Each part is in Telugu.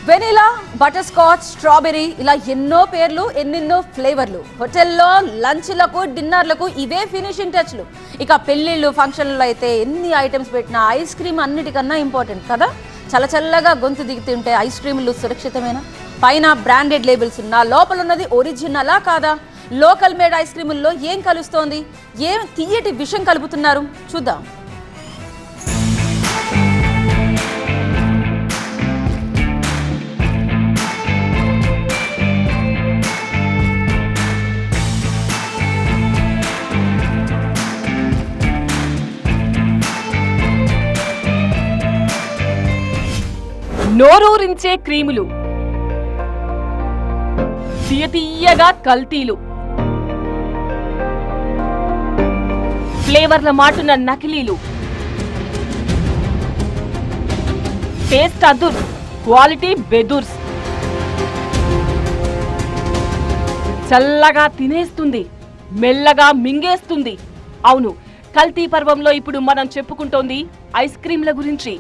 వెనిలా, బటర్ స్కాచ్, స్ట్రాబెర్రీ ఇలా ఎన్నో పేర్లు, ఎన్నెన్నో ఫ్లేవర్లు. హోటల్లో లంచ్లకు, డిన్నర్లకు ఇవే ఫినిషింగ్ టచ్లు. ఇక పెళ్ళిళ్ళు, ఫంక్షన్లలో అయితే ఎన్ని ఐటమ్స్ పెట్టినా ఐస్ క్రీమ్ అన్నిటికన్నా ఇంపార్టెంట్ కదా. చల్లగా గొంతు దిగుతుంటే ఐస్ క్రీములు సురక్షితమేనా? పైన బ్రాండెడ్ లేబుల్స్ ఉన్నా లోపల ఉన్నది ఒరిజినలా కాదా? లోకల్ మేడ్ ఐస్ క్రీముల్లో ఏం కలుస్తోంది? ఏం తీయటి విషం కలుపుతున్నారు? చూద్దాం. నోరూరించే క్రీములు, తీయగా కల్తీలు, ఫ్లేవర్ల మాటున నకిలీలు, టేస్ట్ అదుర్స్, క్వాలిటీ బెదుర్స్. చల్లగా తినేస్తుంది, మెల్లగా మింగేస్తుంది. అవును, కల్తీ పర్వంలో ఇప్పుడు మనం చెప్పుకుంటోంది ఐస్ క్రీంల గురించి.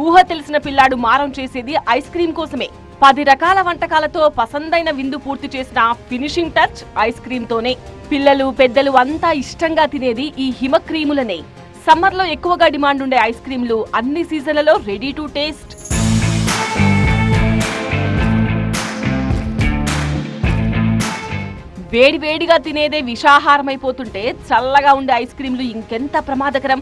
ఊహ తెలిసిన పిల్లాడు మారం చేసేది ఐస్ క్రీం కోసమే. 10 రకాల వంటకాలతో పసందైన విందు పూర్తి చేసిన ఫినిషింగ్ టచ్ ఐస్ క్రీంతోనే. పిల్లలు, పెద్దలు అంతా ఇష్టంగా తినేది ఈ హిమ క్రీములనే. సమ్మర్లో ఎక్కువగా డిమాండ్ ఉండే ఐస్ క్రీంలు అన్ని సీజన్లలో రెడీ టు టేస్ట్. వేడిగా తినేదే విషాహారమైపోతుంటే చల్లగా ఉండే ఐస్ క్రీంలు ఇంకెంత ప్రమాదకరం.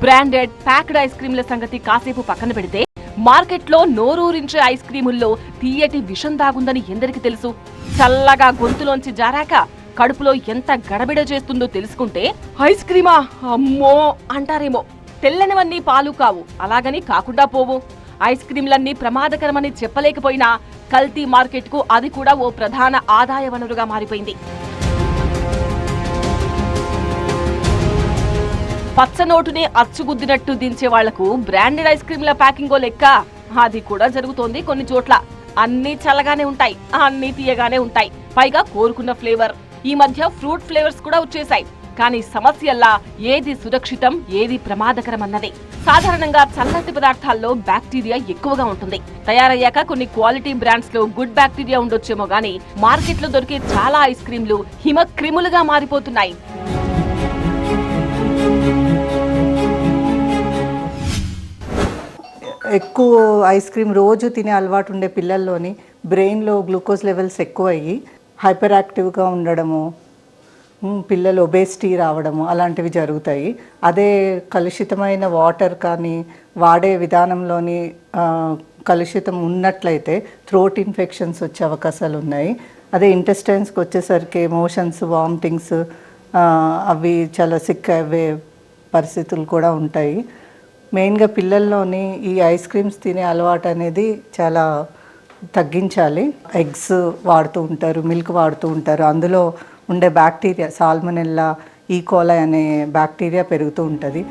బ్రాండెడ్, ప్యాక్డ్ ఐస్ క్రీంల సంగతి కాసేపు పక్కన పెడితే, మార్కెట్లో నోరూరించే ఐస్ క్రీముల్లో తీయటి విషం దాగుందని ఎందరికి తెలుసు? చల్లగా గొంతులోంచి జారాక కడుపులో ఎంత గడబిడ చేస్తుందో తెలుసుకుంటే ఐస్ క్రీమా అమ్మో అంటారేమో. తెల్లనివన్నీ పాలు కావు, అలాగని కాకుండా పోవు. ఐస్ క్రీంలన్నీ ప్రమాదకరమని చెప్పలేకపోయినా కల్తీ మార్కెట్కు అది కూడా ఓ ప్రధాన ఆదాయ వనరుగా మారిపోయింది. పచ్చనోటునే అచ్చుగుద్దినట్టు దించే వాళ్లకు బ్రాండెడ్ ఐస్ క్రీంల ప్యాకింగో లెక్క. అది కూడా జరుగుతోంది కొన్ని చోట్ల. అన్నీ చల్లగానే ఉంటాయి, అన్నీ తీయగానే ఉంటాయి, పైగా కోరుకున్న ఫ్లేవర్. ఈ మధ్య ఫ్రూట్ ఫ్లేవర్స్ కూడా వచ్చేసాయి. కానీ సమస్యల్లా ఏది సురక్షితం, ఏది ప్రమాదకరం అన్నదే. సాధారణంగా చల్లటి పదార్థాల్లో బ్యాక్టీరియా ఎక్కువగా ఉంటుంది. తయారయ్యాక కొన్ని క్వాలిటీ బ్రాండ్స్ లో గుడ్ బ్యాక్టీరియా ఉండొచ్చేమో గానీ మార్కెట్ లో దొరికే చాలా ఐస్ క్రీంలు హిమ క్రిములుగా మారిపోతున్నాయి. ఎక్కువ ఐస్ క్రీమ్ రోజు తినే అలవాటు ఉండే పిల్లల్లోని బ్రెయిన్లో గ్లూకోజ్ లెవెల్స్ ఎక్కువ అయ్యి హైపర్ యాక్టివ్గా ఉండడము, పిల్లలు ఒబేసిటీ రావడము అలాంటివి జరుగుతాయి. అదే కలుషితమైన వాటర్ కానీ వాడే విధానంలోని కలుషితం ఉన్నట్లయితే థ్రోట్ ఇన్ఫెక్షన్స్ వచ్చే అవకాశాలు ఉన్నాయి. అదే ఇంటెస్టైన్స్కి వచ్చేసరికి ఎమోషన్స్, వామిటింగ్స్ అవి చాలా సిక్ అయ్యే పరిస్థితులు కూడా ఉంటాయి. మెయిన్గా పిల్లల్లోని ఈ ఐస్ క్రీమ్స్ తినే అలవాటు అనేది చాలా తగ్గించాలి. ఎగ్స్ వాడుతూ ఉంటారు, మిల్క్ వాడుతూ ఉంటారు. అందులో ఉండే బ్యాక్టీరియా సాల్మొనెల్లా, ఈకోలై అనే బ్యాక్టీరియా పెరుగుతూ ఉంటుంది.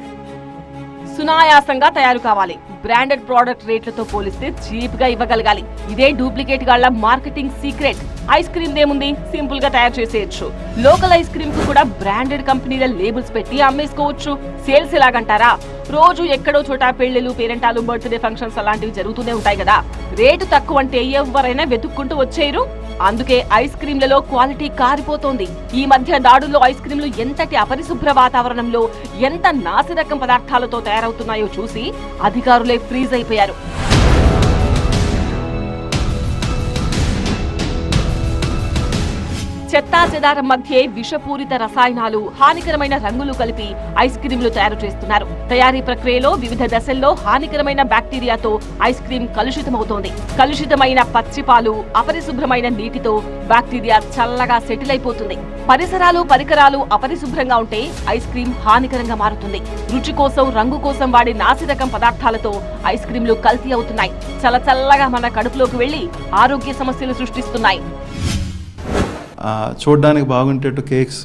సునాయాసంగా తయారు కావాలి. బ్రాండెడ్ ప్రోడక్ట్ రేట్లతో పోలిస్తే చీప్ గా ఇవ్వగలగాలి. ఇదే డూప్లికేట్ గాళ్ల మార్కెటింగ్ సీక్రెట్. ఐస్ క్రీమ్ దేముంది, సింపుల్ గా తయారు చేసేయచ్చు. లోకల్ ఐస్ క్రీమ్ కు కూడా బ్రాండెడ్ కంపెనీల లేబుల్స్ పెట్టి అమ్మేసుకోవచ్చు. సేల్స్ ఎలాగంటారా? రోజు ఎక్కడో చోట పెళ్లిలు, పేరెంటాలు, బర్త్డే ఫంక్షన్స్ అలాంటివి జరుగుతూనే ఉంటాయి కదా. రేటు తక్కువ అంటే ఎవరైనా వెతుక్కుంటూ వచ్చేయరు. అందుకే ఐస్ క్రీంలలో క్వాలిటీ కారిపోతోంది. ఈ మధ్య దాడుల్లో ఐస్ క్రీంలు ఎంతటి అపరిశుభ్ర వాతావరణంలో, ఎంత నాసిరకం పదార్థాలతో తయారవుతున్నాయో చూసి అధికారులే ఫ్రీజ్ అయిపోయారు. చెత్తా చెదారం మధ్య విషపూరిత రసాయనాలు, హానికరమైన రంగులు కలిపి ఐస్ క్రీంలు తయారు చేస్తున్నారు. తయారీ ప్రక్రియలో వివిధ దశల్లో హానికరమైన బ్యాక్టీరియాతో ఐస్ క్రీం కలుషితమవుతోంది. కలుషితమైన పచ్చిపాలు, అపరిశుభ్రమైన నీటితో బ్యాక్టీరియా చల్లగా సెటిల్ అయిపోతుంది. పరిసరాలు, పరికరాలు అపరిశుభ్రంగా ఉంటే ఐస్ క్రీం హానికరంగా మారుతుంది. రుచి కోసం, రంగు కోసం వాడే నాసిరకం పదార్థాలతో ఐస్ క్రీంలు కల్తీ అవుతున్నాయి. చల్లగా మన కడుపులోకి వెళ్లి ఆరోగ్య సమస్యలు సృష్టిస్తున్నాయి. చూడడానికి బాగుంటేట్టు కేక్స్,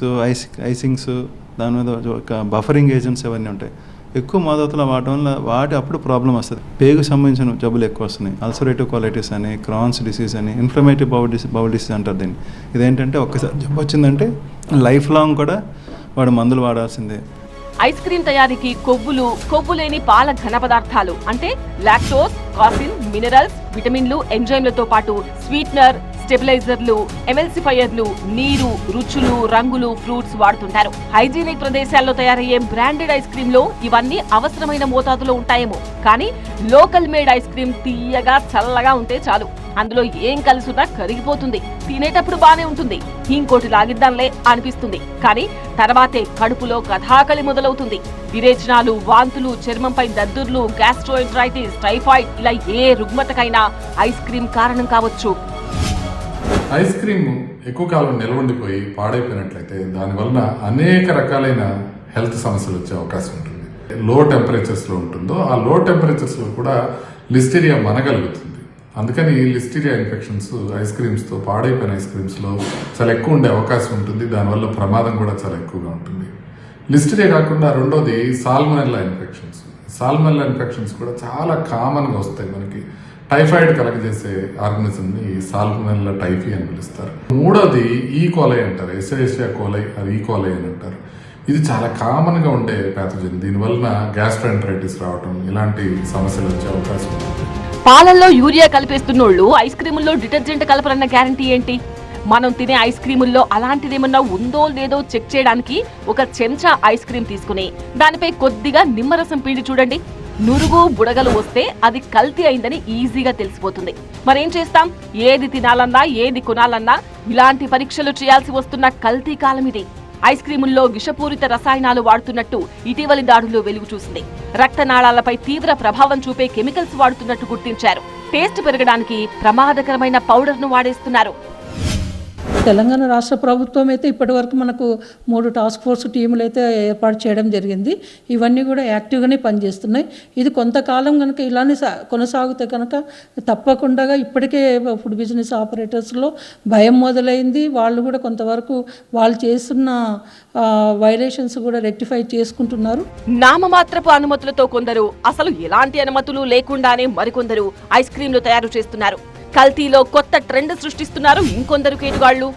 ఐసింగ్స్, దాని మీద బఫరింగ్ ఏజెంట్స్ అవన్నీ ఉంటాయి. ఎక్కువ మోతాదులో వాడటం వల్ల అప్పుడు ప్రాబ్లం వస్తుంది. పేగు సంబంధించిన జబ్బులు ఎక్కువ వస్తున్నాయి. అల్సరేటివ్ కొలైటిస్ అని, క్రాన్స్ డిసీజ్ అని, ఇన్ఫ్లమేటివ్ బౌల్ డిసీజ్ అంటారు దీన్ని. ఇదేంటంటే ఒక్కసారి జబ్బు వచ్చిందంటే లైఫ్ లాంగ్ కూడా వాడు మందులు వాడాల్సిందే. ఐస్ క్రీం తయారీకి కొవ్వు లేని పాల ఘన పదార్థాలు అంటే లాక్టోస్, కాసిన్, మినరల్స్, విటమిన్లు, ఎంజైమ్లతో పాటు స్వీట్నర్, స్టెబిలైజర్లు, ఎమెల్సిఫైయర్లు, నీరు, రుచులు, రంగులు, ఫ్రూట్స్ వాడుతుంటారు. హైజీనిక్ ప్రదేశాల్లో తయారయ్యే బ్రాండెడ్ ఐస్ క్రీమ్ లో ఇవన్నీ అవసరమైన మోతాదులో ఉంటాయేమో, కానీ లోకల్ మేడ్ ఐస్ క్రీమ్ తీయగా చల్లగా ఉంటే చాలు. అందులో ఏం కలుసున్నా కరిగిపోతుంది. తినేటప్పుడు బానే ఉంటుంది, ఇంకోటి లాగిద్దాంలే అనిపిస్తుంది, కానీ తర్వాతే కడుపులో కథాకళి మొదలవుతుంది. విరేచనాలు, వాంతులు, చర్మంపై దద్దుర్లు, గ్యాస్ట్రోఎంటరైటిస్, టైఫాయిడ్ ఇలా ఏ రుగ్మతకైనా ఐస్ క్రీమ్ కారణం కావచ్చు. ఐస్ క్రీమ్ ఎక్కువ కాలం నిలవండిపోయి పాడైపోయినట్లయితే దానివల్ల అనేక రకాలైన హెల్త్ సమస్యలు వచ్చే అవకాశం ఉంటుంది. లో టెంపరేచర్స్లో ఉంటుందో ఆ లో టెంపరేచర్స్లో కూడా లిస్టీరియా మనగలుగుతుంది. అందుకని లిస్టీరియా ఇన్ఫెక్షన్స్ ఐస్ క్రీమ్స్తో, పాడైపోయిన ఐస్ క్రీమ్స్లో చాలా ఎక్కువ ఉండే అవకాశం ఉంటుంది. దానివల్ల ప్రమాదం కూడా చాలా ఎక్కువగా ఉంటుంది. లిస్టీరియా కాకుండా రెండోది సాల్మొనెల్లా ఇన్ఫెక్షన్స్. సాల్మొనెల్లా ఇన్ఫెక్షన్స్ కూడా చాలా కామన్గా వస్తాయి మనకి. టైఫాయిడ్ కలగజేసే ఆర్గనిజంని సాల్మొనెల్లా టైఫీ అని పిలుస్తారు. మూడోది ఈ కోలై అంటారు, ఎస్చెరిషియా కోలై అది ఈ కోలై అని అంటారు. ఇది చాలా కామన్గా ఉండే ప్యాథోజన్. దీనివల్ల గ్యాస్ట్రోఎంటరైటిస్ రావటం ఇలాంటి సమస్యలు వచ్చే అవకాశం ఉంది. పాలల్లో యూరియా కలిపేస్తున్నోళ్ళు ఐస్ క్రీముల్లో డిటర్జెంట్ కలపరన్న గ్యారంటీ ఏంటి? మనం తినే ఐస్ క్రీముల్లో అలాంటిదేమన్నా ఉందో లేదో చెక్ చేయడానికి ఒక చెంచా ఐస్ క్రీమ్ తీసుకుని దానిపై కొద్దిగా నిమ్మరసం పిండి చూడండి. నురుగు, బుడగలు వస్తే అది కల్తీ అయిందని ఈజీగా తెలిసిపోతుంది. మరేం చేస్తాం? ఏది తినాలన్నా, ఏది కొనాలన్నా ఇలాంటి పరీక్షలు చేయాల్సి వస్తున్న కల్తీ కాలం ఇది. ఐస్ క్రీముల్లో విషపూరిత రసాయనాలు వాడుతున్నట్టు ఇటీవలి దాడుల్లో వెలుగు చూసింది. రక్తనాళాలపై తీవ్ర ప్రభావం చూపే కెమికల్స్ వాడుతున్నట్టు గుర్తించారు. టేస్ట్ పెరగడానికి ప్రమాదకరమైన పౌడర్ను వాడేస్తున్నారు. తెలంగాణ రాష్ట్ర ప్రభుత్వం అయితే ఇప్పటివరకు మనకు 3 టాస్క్ ఫోర్స్ టీములు అయితే ఏర్పాటు చేయడం జరిగింది. ఇవన్నీ కూడా యాక్టివ్గానే పనిచేస్తున్నాయి. ఇది కొంతకాలం కనుక ఇలానే కొనసాగితే కనుక తప్పకుండా ఇప్పటికే ఫుడ్ బిజినెస్ ఆపరేటర్స్లో భయం మొదలైంది. వాళ్ళు కూడా కొంతవరకు వాళ్ళు చేస్తున్న వైలేషన్స్ కూడా రెక్టిఫై చేసుకుంటున్నారు. నామమాత్రపు అనుమతులతో కొందరు, అసలు ఎలాంటి అనుమతులు లేకుండానే మరికొందరు ఐస్ క్రీంలు తయారు చేస్తున్నారు. కల్తీలో కొత్త ట్రెండ్ సృష్టిస్తున్నారు ఇంకొందరు కేటుగాళ్లు.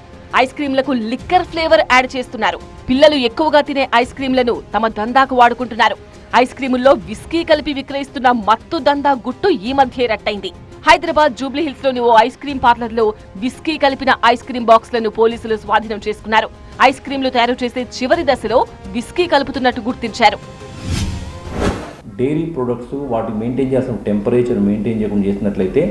ఐస్ క్రీంలకు లిక్కర్ ఫ్లేవర్ యాడ్ చేస్తున్నారు. పిల్లలు ఎక్కువగా తినే ఐస్ క్రీంలను తమ దందాకు వాడుకుంటున్నారు. ఐస్ క్రీముల్లో విస్కీ కలిపి విక్రయిస్తున్న మత్తు దందా గుట్టు ఈ మధ్య రట్టయింది. హైదరాబాద్ జూబ్లీ హిల్స్ లోని ఓ ఐస్ క్రీం పార్లర్ లో విస్కీ కలిపిన ఐస్ క్రీం బాక్స్లను పోలీసులు స్వాధీనం చేసుకున్నారు. ఐస్ క్రీంలు తయారు చేసే చివరి దశలో విస్కీ కలుపుతున్నట్టు గుర్తించారు. డైరీ ప్రొడక్ట్స్ వాటి మెయింటైన్ చేసిన టెంపరేచర్ మెయింటైన్ చేయకుండా చేసినట్లయితే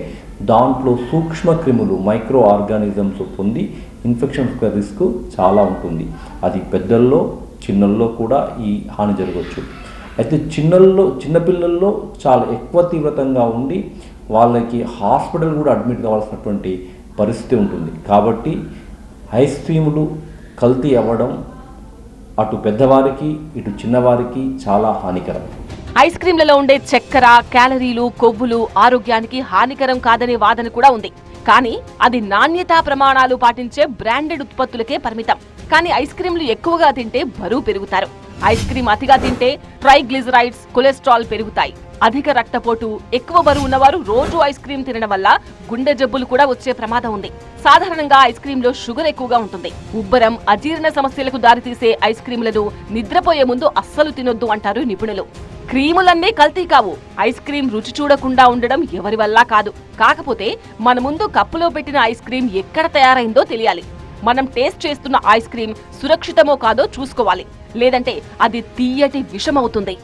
దాంట్లో సూక్ష్మ క్రిములు, మైక్రో ఆర్గానిజమ్స్ పొంది ఇన్ఫెక్షన్స్ రిస్క్ చాలా ఉంటుంది. అది పెద్దల్లో, చిన్నల్లో కూడా ఈ హాని జరగవచ్చు. అయితే చిన్నపిల్లల్లో చాలా ఎక్కువ తీవ్రతంగా ఉండి వాళ్ళకి హాస్పిటల్ కూడా అడ్మిట్ కావాల్సినటువంటి పరిస్థితి ఉంటుంది. కాబట్టి ఐస్ క్రీములు కల్తీ అవ్వడం అటు పెద్దవారికి ఇటు చిన్నవారికి చాలా హానికరం. ఐస్ క్రీంలలో ఉండే చక్కెర, క్యాలరీలు, కొవ్వులు ఆరోగ్యానికి హానికరం కాదనే వాదన కూడా ఉంది. కానీ అది నాణ్యతా ప్రమాణాలు పాటించే బ్రాండెడ్ ఉత్పత్తులకే పరిమితం. కానీ ఐస్ క్రీంలు ఎక్కువగా తింటే బరువు పెరుగుతారు. ఐస్ క్రీం అతిగా తింటే ట్రైగ్లిజరైడ్స్, కొలెస్ట్రాల్ పెరుగుతాయి. అధిక రక్తపోటు, ఎక్కువ బరువు ఉన్నవారు రోజు ఐస్ క్రీం తినడం వల్ల గుండె జబ్బులు కూడా వచ్చే ప్రమాదం ఉంది. సాధారణంగా ఐస్ క్రీంలో షుగర్ ఎక్కువగా ఉంటుంది. ఉబ్బరం, అజీర్ణ సమస్యలకు దారితీసే ఐస్ క్రీంలను నిద్రపోయే ముందు అస్సలు తినొద్దు అంటారు నిపుణులు. క్రీములన్నీ కల్తీ కావు. ఐస్ క్రీం రుచి చూడకుండా ఉండడం ఎవరి వల్ల కాదు. కాకపోతే మన ముందు కప్పులో పెట్టిన ఐస్ క్రీం ఎక్కడ తయారైందో తెలియాలి. మనం టేస్ట్ చేస్తున్న ఐస్ క్రీం సురక్షితమో కాదో చూసుకోవాలి. లేదంటే అది తీయటి విషమవుతుంది.